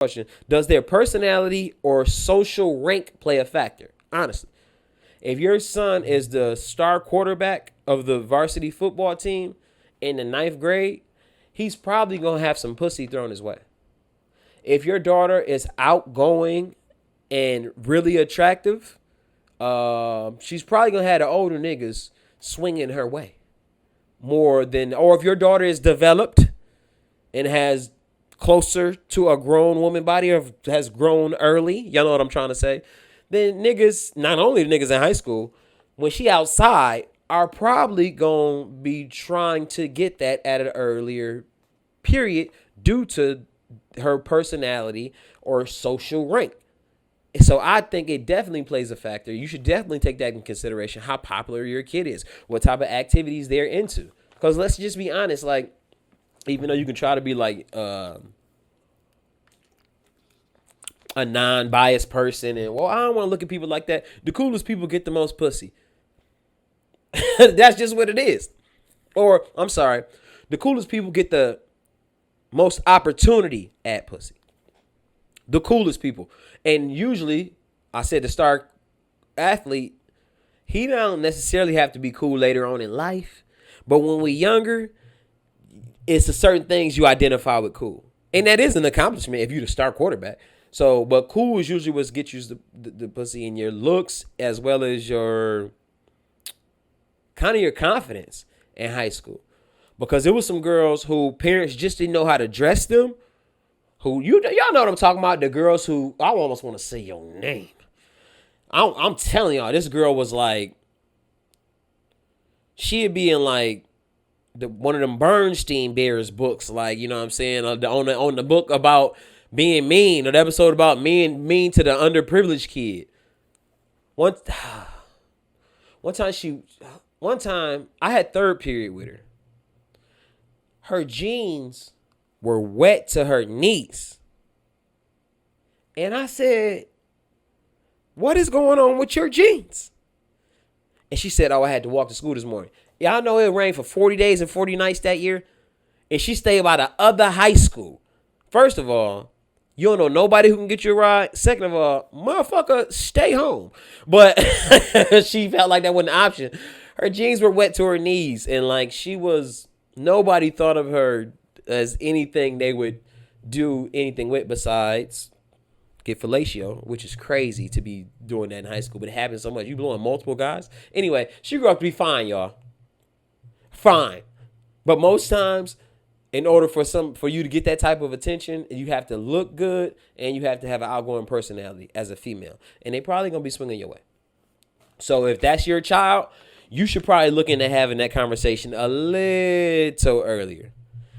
question. Does their personality or social rank play a factor? Honestly. If your son is the star quarterback of the varsity football team in the ninth grade, he's probably going to have some pussy thrown his way. If your daughter is outgoing and really attractive, she's probably going to have the older niggas swinging her way more than, or if your daughter is developed and has closer to a grown woman body or has grown early, y'all know what I'm trying to say, then niggas, not only the niggas in high school, when she outside, are probably going to be trying to get that at an earlier period due to her personality or social rank. So I think it definitely plays a factor. You should definitely take that in consideration, how popular your kid is, what type of activities they're into. Because let's just be honest, like, even though you can try to be like a non-biased person and, well, I don't want to look at people like that. The coolest people get the most pussy. That's just what it is. Or, I'm sorry, the coolest people get the most opportunity at pussy. The coolest people. And usually, I said the star athlete, he don't necessarily have to be cool later on in life. But when we're younger, it's a certain things you identify with cool. And that is an accomplishment if you're the star quarterback. So, but cool is usually what gets you the pussy in your looks as well as your kind of your confidence in high school. Because there was some girls who parents just didn't know how to dress them. Y'all know what I'm talking about. The girls who, I almost want to say your name. I'm telling y'all, this girl was like, she'd be in like one of them Bernstein Bears books, like, you know what I'm saying, on the book about being mean, or the episode about mean to the underprivileged kid. One time I had third period with her. Her jeans were wet to her knees. And I said, what is going on with your jeans? And she said, oh, I had to walk to school this morning. Y'all know it rained for 40 days and 40 nights that year. And she stayed by the other high school. First of all, you don't know nobody who can get you a ride. Second of all, motherfucker, stay home. But she felt like that wasn't an option. Her jeans were wet to her knees. And like nobody thought of her as anything they would do anything with besides get fellatio, which is crazy to be doing that in high school. But it happens so much. You blowing multiple guys. Anyway, she grew up to be fine, y'all. Fine. But most times, in order for you to get that type of attention, you have to look good and you have to have an outgoing personality as a female. And they probably going to be swinging your way. So if that's your child, you should probably look into having that conversation a little earlier.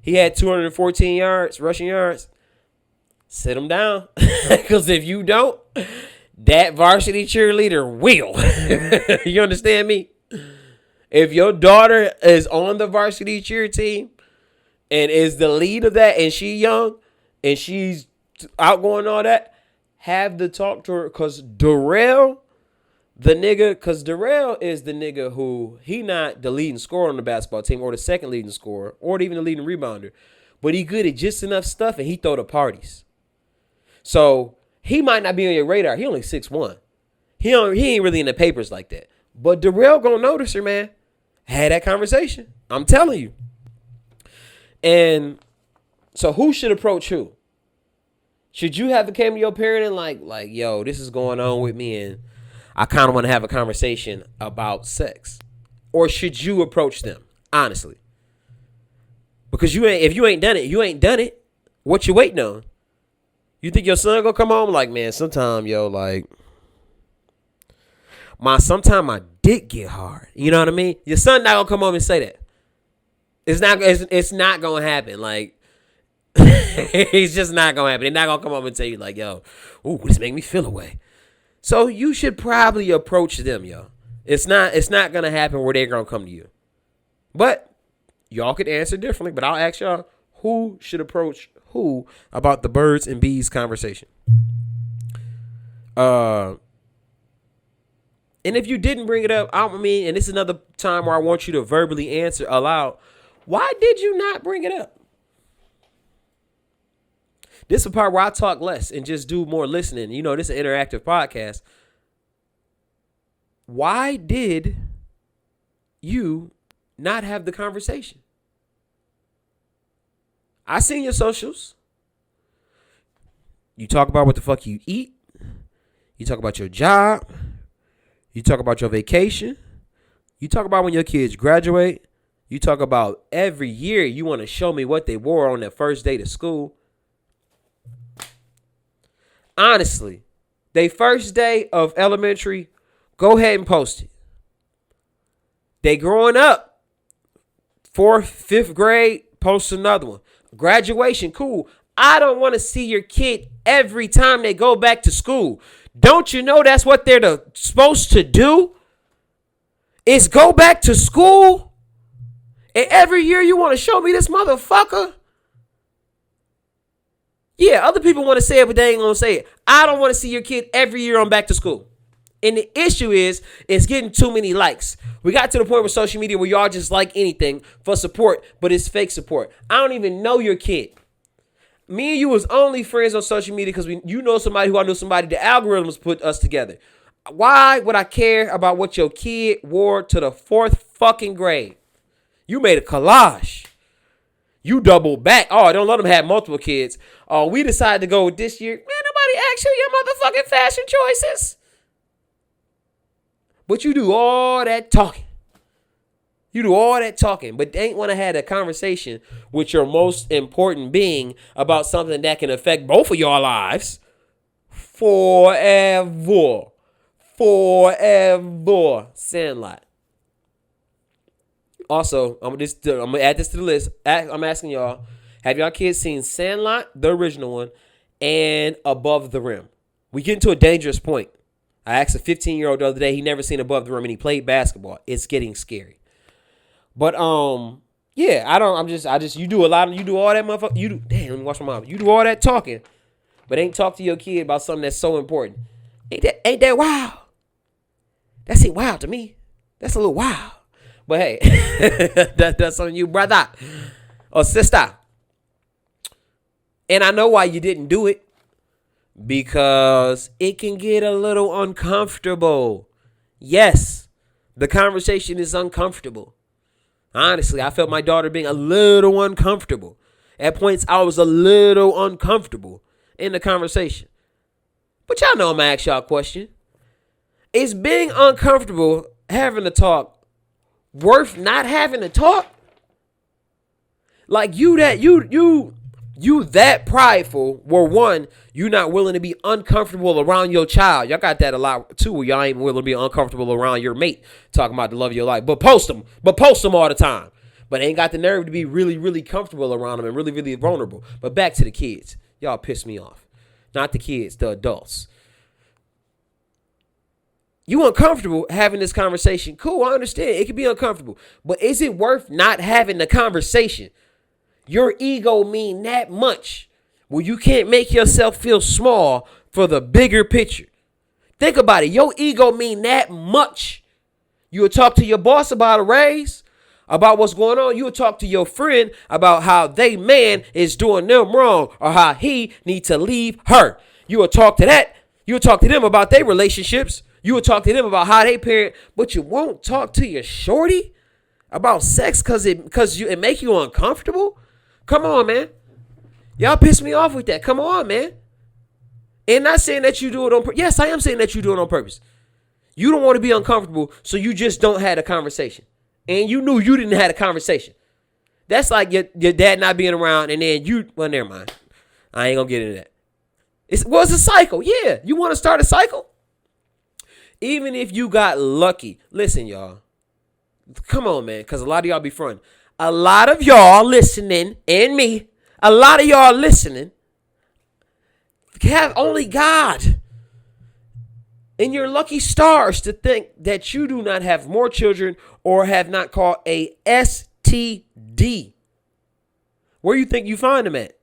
He had 214 yards, rushing yards. Sit him down. Because if you don't, that varsity cheerleader will. You understand me? If your daughter is on the varsity cheer team and is the lead of that, and she young and she's outgoing all that, have the talk to her. Because Darrell is the nigga who, he not the leading scorer on the basketball team or the second leading scorer or even the leading rebounder. But he good at just enough stuff and he throw the parties. So he might not be on your radar. He only 6'1". He ain't really in the papers like that. But Darrell gonna notice her, man. Had that conversation. I'm telling you. And so who should approach who? Should you have came to your parent and like, yo, this is going on with me and I kind of want to have a conversation about sex? Or should you approach them? Honestly. Because if you ain't done it, you ain't done it. What you waiting on? You think your son gonna come home like, man, sometime, yo, like, sometime my dick get hard. You know what I mean? Your son not gonna come home and say that. It's not gonna happen. Like, it's just not gonna happen. They're not gonna come home and tell you like, yo, ooh, this make me feel away. So you should probably approach them, yo. It's not gonna happen where they're gonna come to you. But y'all could answer differently. But I'll ask y'all, who should approach who about the birds and bees conversation? And if you didn't bring it up, I mean, and this is another time where I want you to verbally answer aloud. Why did you not bring it up? This is the part where I talk less and just do more listening. You know, this is an interactive podcast. Why did you not have the conversation? I seen your socials. You talk about what the fuck you eat. You talk about your job. You talk about your vacation. You talk about when your kids graduate. You talk about every year you want to show me what they wore on their first day to school. Honestly, they first day of elementary, go ahead and post it. They growing up, 4th, 5th grade, post another one. Graduation, cool. I don't want to see your kid every time they go back to school. Don't you know that's what they're supposed to do? Is go back to school? And every year you want to show me this motherfucker? Yeah, other people want to say it, but they ain't going to say it. I don't want to see your kid every year on back to school. And the issue is, it's getting too many likes. We got to the point with social media where y'all just like anything for support, but it's fake support. I don't even know your kid. Me and you was only friends on social media because you know somebody who I know somebody. The algorithms put us together. Why would I care about what your kid wore to the 4th fucking grade? You made a collage. You doubled back. Oh, don't let them have multiple kids. Oh, we decided to go with this year. Man, nobody asked you your motherfucking fashion choices. But you do all that talking. You do all that talking, but they ain't want to have a conversation with your most important being about something that can affect both of your lives forever. Forever. Sandlot. Also, I'm gonna add this to the list. I'm asking y'all, have y'all kids seen Sandlot, the original one, and Above the Rim? We get into a dangerous point. I asked a 15-year-old the other day, he never seen Above the Rim, and he played basketball. It's getting scary. But yeah, you do all that motherfucker. Let me watch my mouth. You do all that talking, but ain't talk to your kid about something that's so important. Ain't that wild? That seems wild to me. That's a little wild. But hey, that's on you, brother or sister. And I know why you didn't do it. Because it can get a little uncomfortable. Yes, the conversation is uncomfortable. Honestly, I felt my daughter being a little uncomfortable. At points, I was a little uncomfortable in the conversation. But y'all know I'm going to ask y'all a question. Is being uncomfortable having a talk worth not having a talk? Like you that prideful where one, you not willing to be uncomfortable around your child. Y'all got that a lot too, where y'all ain't willing to be uncomfortable around your mate talking about the love of your life. But post them all the time. But ain't got the nerve to be really, really comfortable around them and really, really vulnerable. But back to the kids. Y'all piss me off. Not the kids, the adults. You uncomfortable having this conversation. Cool, I understand. It can be uncomfortable. But is it worth not having the conversation? Your ego mean that much where you can't make yourself feel small for the bigger picture. Think about it. Your ego mean that much. You would talk to your boss about a raise, about what's going on. You would talk to your friend about how they man is doing them wrong or how he need to leave her. You would talk to that. You would talk to them about their relationships. You would talk to them about how they parent, but you won't talk to your shorty about sex because it make you uncomfortable. Come on, man. Y'all piss me off with that. Come on, man. And not saying that you do it on purpose. Yes, I am saying that you do it on purpose. You don't want to be uncomfortable, so you just don't have a conversation. And you knew you didn't have a conversation. That's like your dad not being around, and then well, never mind. I ain't going to get into that. It's a cycle. Yeah, you want to start a cycle? Even if you got lucky. Listen, y'all. Come on, man, because a lot of y'all be fronting. A lot of y'all listening, and me, a lot of y'all listening, have only God and your lucky stars to think that you do not have more children or have not caught a STD. Where you think you find them at?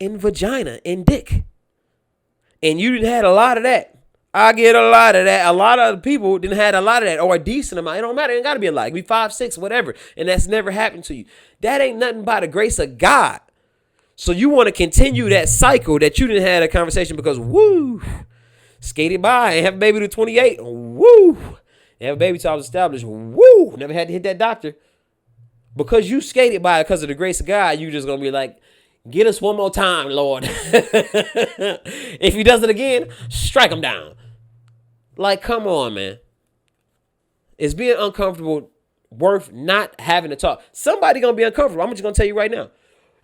In vagina, in dick. And you didn't had a lot of that. I get a lot of that. A lot of people didn't have a lot of that or a decent amount. It don't matter. It ain't got to be a lot. It can be 5, 6, whatever. And that's never happened to you. That ain't nothing but the grace of God. So you want to continue that cycle that you didn't have a conversation because, woo, skated by and have a baby to 28. Woo, and have a baby till I was established. Woo, never had to hit that doctor. Because you skated by because of the grace of God, you just going to be like, get us one more time, Lord. If he does it again, strike him down. Like, come on, man. Is being uncomfortable worth not having to talk? Somebody going to be uncomfortable. I'm just going to tell you right now.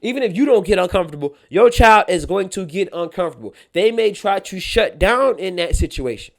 Even if you don't get uncomfortable, your child is going to get uncomfortable. They may try to shut down in that situation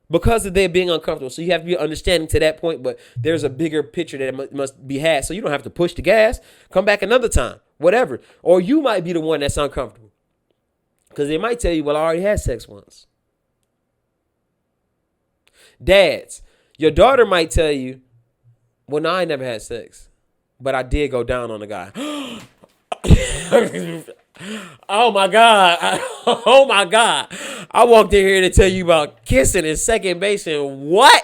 because of their being uncomfortable. So you have to be understanding to that point, but there's a bigger picture that must be had. So you don't have to push the gas. Come back another time, whatever. Or you might be the one that's uncomfortable because they might tell you, well, I already had sex once. Dads, your daughter might tell you, well, no, I never had sex, but I did go down on a guy. Oh my God. Oh my God. I walked in here to tell you about kissing and second base and what?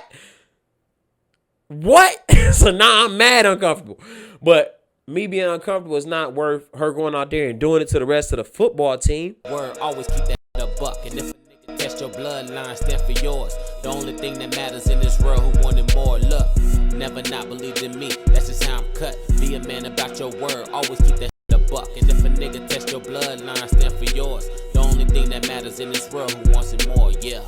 So now I'm mad uncomfortable. But me being uncomfortable is not worth her going out there and doing it to the rest of the football team. Word, always keep that a buck. And if a nigga test your bloodline, stand for yours. The only thing that matters in this world, who wanted more? Look, never not believed in me. That's just how I'm cut. Be a man about your word. Always keep that a buck. And if a nigga test your bloodline, stand for yours. The only thing that matters in this world, who wants it more? Yeah.